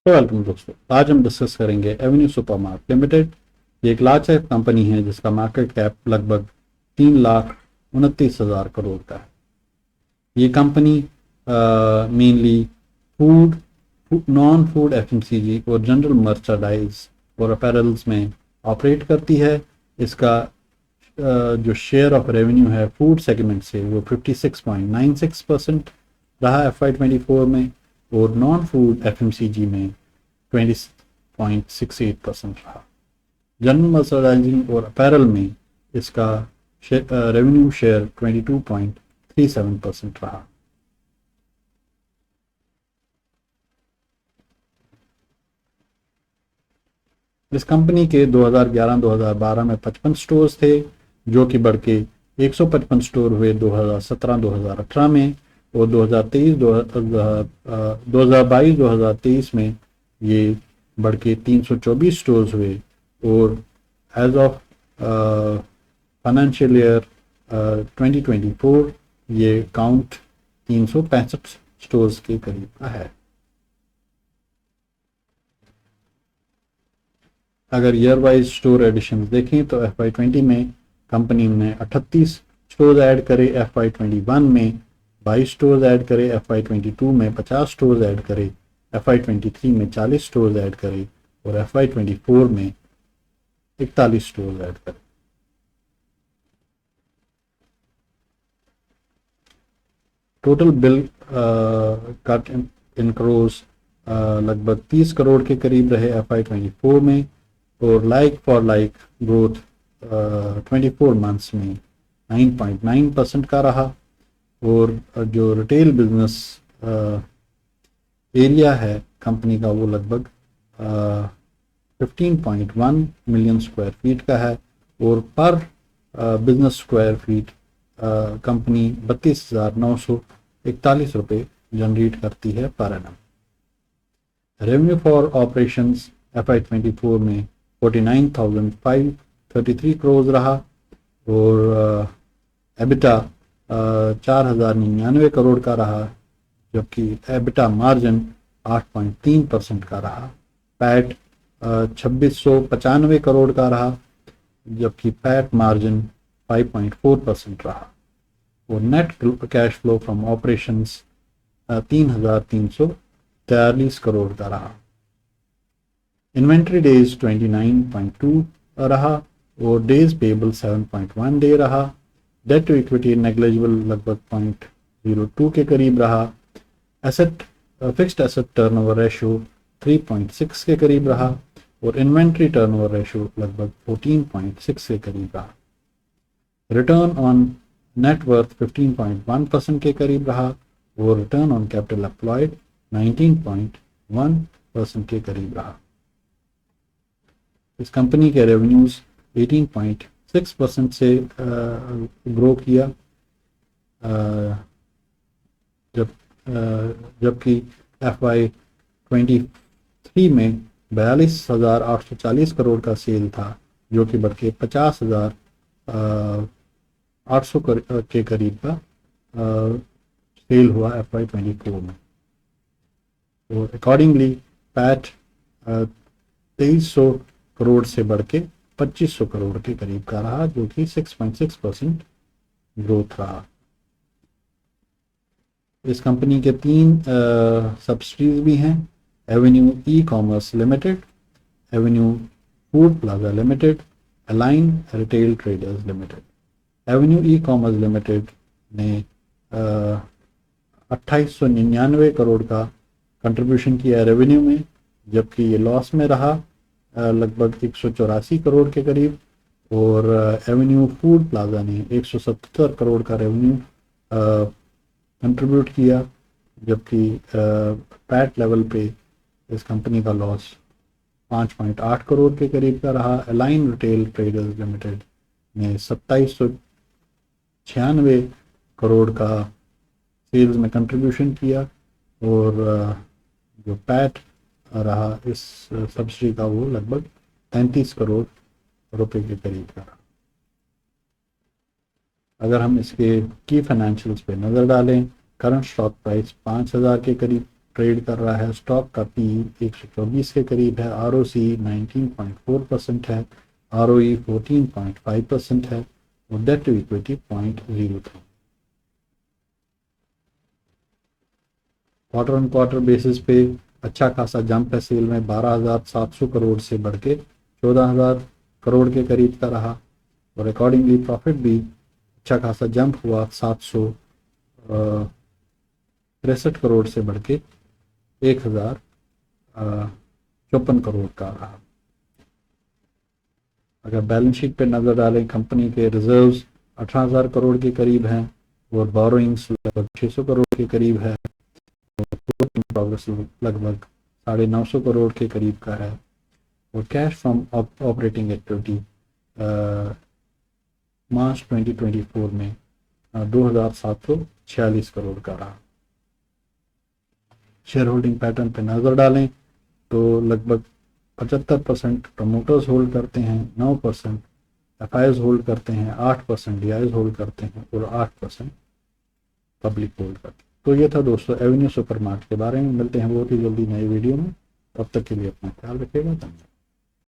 तो वेलकम दोस्तों, आज हम डिस्कस करेंगे एवेन्यू सुपरमार्ट लिमिटेड। ये एक लार्ज कैप कंपनी है जिसका मार्केट कैप लगभग 3,29,000 करोड़ का है। ये company mainly food, non food FMCG और जनरल मर्चेंडाइज और अपैरल्स में ऑपरेट करती है। इसका जो शेयर ऑफ रेवेन्यू है फूड सेगमेंट से वो 56.96% रहा FY24 में, और नॉन फूड एफएमसीजी में 20.68% रहा। जनरल मर्चेंडाइजिंग और अपैरल में इसका रेवेन्यू शेयर 22.37% रहा। इस कंपनी के 2011-2012 में 55 स्टोर्स थे, जो कि बढ़ के 155 स्टोर हुए 2017-2018 में, और 2022-2023 में ये बढ़ के 324 स्टोर्स हुए, और एज ऑफ फाइनेंशियल ईयर 2024 ये काउंट 365 स्टोर्स के करीब का है। अगर ईयर वाइज स्टोर एडिशन देखें तो FY20 में कंपनी ने 38 स्टोर्स ऐड करे, FY21 में 22 स्टोर्स ऐड करे, FY22 में 50 स्टोर्स ऐड करे, FY23 में 40 स्टोर्स ऐड करे, और FY24 में 41 स्टोर्स ऐड करे। Total bill cut in crores लगभग 30 करोड़ के करीब रहे FY24 में, और like for like growth 24 months में 9.9% का रहा। और जो रिटेल बिजनेस एरिया है कंपनी का वो लगभग 15.1 मिलियन स्क्वायर फीट का है, और पर बिजनेस स्क्वायर फीट कंपनी 32,941 रुपये जनरेट करती है per annum. Revenue for operations FY24 में 49,533 करोड़ रहा, और एबिटा 4,099 करोड़ का रहा, जबकि एबिटा मार्जिन 8.3% का रहा। पैट 2,695 करोड़ का रहा, जबकि पैट मार्जिन 5.4% रहा, और net cash flow from operations 3,343 crore का रहा। इन्वेंट्री डेज 29.2 रहा, और डेज पेबल 7.1 डे रहा। डेट टू इक्विटी नेग्लिजिबल लगभग 0.02 के करीब रहा। फिक्स्ड एसेट टर्नओवर रेशियो 3.6 के करीब रहा, और इन्वेंट्री टर्नओवर रेशियो लगभग 14.6 के करीब रहा। रिटर्न ऑन नेटवर्थ 15.1% के करीब रहा, और रिटर्न ऑन कैपिटल एम्प्लॉयड 19.1% के करीब रहा। इस कंपनी के रेवेन्यूज 18.6% से ग्रो किया, जबकि FY23 में 42,840 करोड़ का सेल था, जो कि बढ़ के 50,800 के करीब का सेल हुआ FY24 में। और अकॉर्डिंगली पैट 2300 करोड़ से बढ़ के 2500 करोड़ के करीब का रहा, जो कि 6.6% ग्रोथ रहा। इस कंपनी के 3 सब्सिडीज भी हैं, Avenue e commerce limited, Avenue food plaza limited, align retail traders limited. Avenue e commerce limited ने 2899 करोड़ का कंट्रीब्यूशन किया रेवेन्यू में, जबकि ये लॉस में रहा लगभग 184 करोड़ के करीब, और एवेन्यू फूड प्लाजा ने 177 करोड़ का रेवेन्यू कंट्रीब्यूट किया, जबकि पैट लेवल पे इस कंपनी का लॉस 5.8 करोड़ के करीब का रहा। अलाइन रिटेल ट्रेडर्स लिमिटेड ने 2796 करोड़ का सेल्स में कंट्रीब्यूशन किया, और जो पैट रहा इस सब्सिडी का वो लगभग 33 करोड़ रुपए के करीब का रहा। अगर हम इसके की फाइनेंशियल्स पे नज़र डालें, करंट स्टॉक प्राइस 5,000 के करीब ट्रेड कर रहा है। स्टॉक का पी 124 के करीब है। ROC 19.4% है। ROE 14.5% है और debt to equity 0.03। Quarter on quarter basis पे अच्छा खासा जंप है सेल में, 12,700 करोड़ से बढ़ के 14,000 करोड़ के करीब का रहा और अकॉर्डिंगली प्रॉफिट भी अच्छा खासा जंप हुआ, 763 करोड़ से बढ़ के 1,054 करोड़ का रहा। अगर बैलेंस शीट पे नजर डालें, कंपनी के रिजर्व्स 18,000 करोड़ के करीब हैं और बोरोइंग्स लगभग 600 करोड़ के करीब है और प्रोग्रेस लगभग 950 करोड़ के करीब का है और कैश फ्रॉम ऑपरेटिंग एक्टिविटी मार्च 2024 में 2,746 करोड़ का रहा। शेयर होल्डिंग पैटर्न पे नजर डालें तो लगभग 75% प्रमोटर्स होल्ड करते हैं, 9% FIs होल्ड करते हैं, 8% DIs होल्ड करते हैं और 8% पब्लिक होल्ड करते हैं। तो ये था दोस्तों एवेन्यू सुपरमार्ट के बारे में। मिलते हैं बहुत ही जल्दी नई वीडियो में, तब तक के लिए अपना ख्याल रखिएगा। धन्यवाद।